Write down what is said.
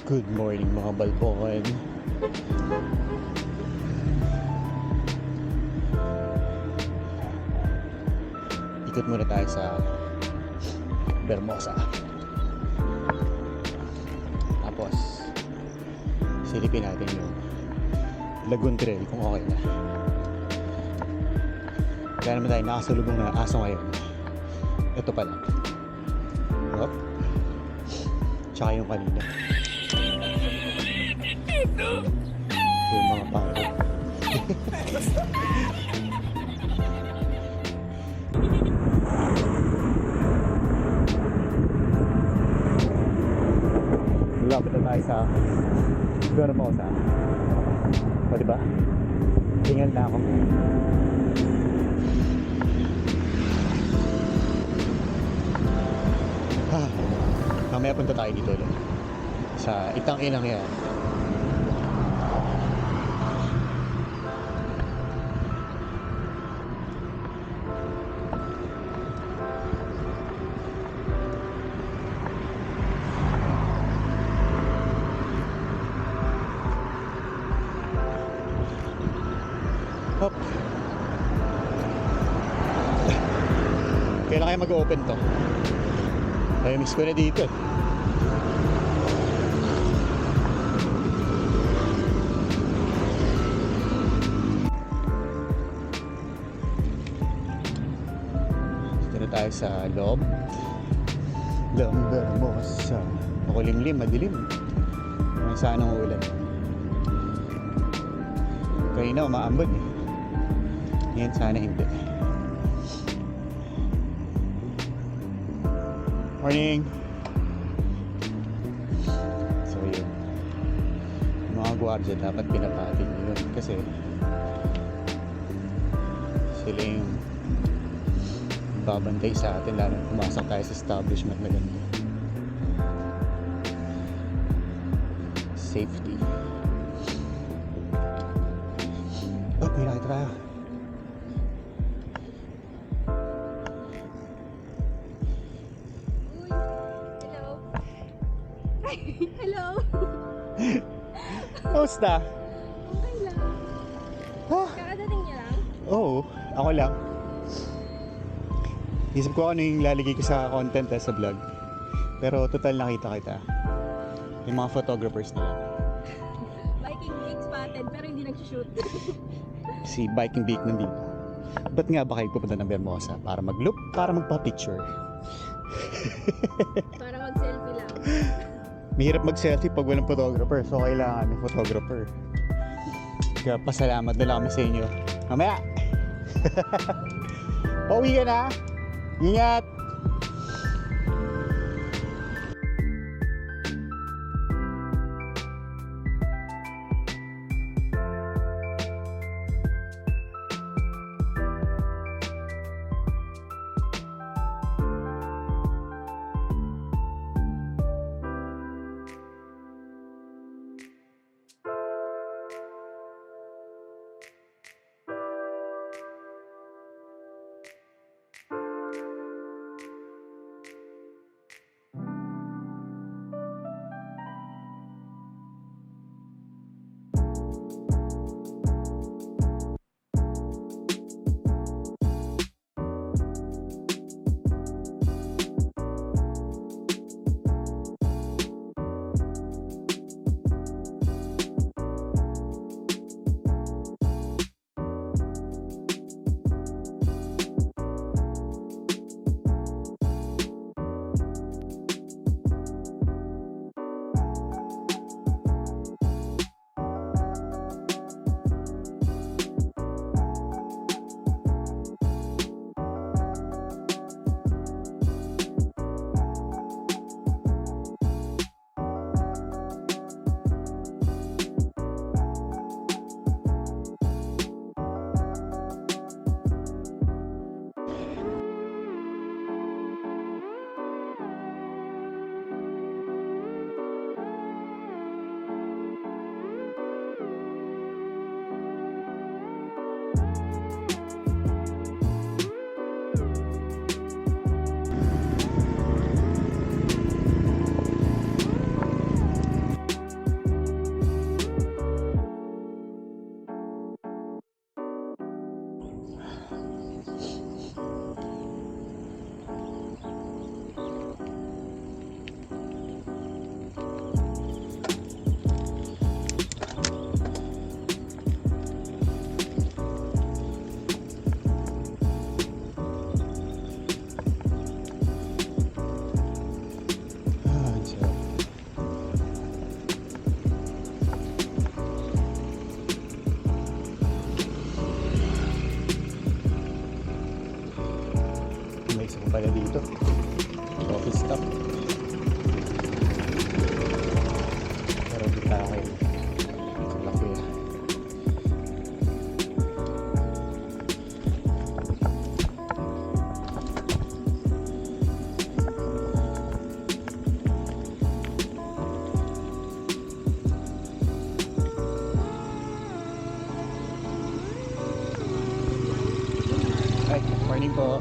Good morning mga balbon. Ikot muna tayo sa Vermosa. Tapos silipin natin yung Lagoon Trail kung okay na. Kaya naman tayo nakasalubong na aso ngayon. Ito pala. Yup. Tsaka yung kanina. Yung mga paro. Lapit na tayo sa Vermosa. O diba? Tingnan na ako. Mamaya punta tayo dito ulit sa Itang Inang yan. Hop. Kailan kaya mag-open to? Ay, miss ko na dito eh. Dito na tayo sa loob. Vermosa. Makulimlim, madilim. Saan ang ulan? Kanina umaambon eh. Ngayon sana hindi. Morning! So yun, mga gwardiya dapat pinapatin yun kasi sila yung babantay sa atin lalo pumasok tayo sa establishment na ganito. Safety. Oh, may nakita tayo. Hello! Kamusta? Okay lang. Huh? Kakadating niya lang? Oo, ako lang. Isip ko ano yung lalagay ko sa content sa vlog. Pero total nakita kita. Yung mga photographers na lang. Biking Biik spotted pero hindi nag-shoot. Si Biking Biik nandito. Ba't nga ba kayo pupunta ng Vermosa? Para mag-loop? Para magpa-picture? Para mag-selfie lang. Mahirap mag-selfie pag walang photographer. So kailangan may photographer. Kaya pasalamat na lang kami sa inyo. Mamaya! Pauwi ka na! Ingat! pala dito. Office staff. Pero di tayo kayo. Laki na. Ay, morning po.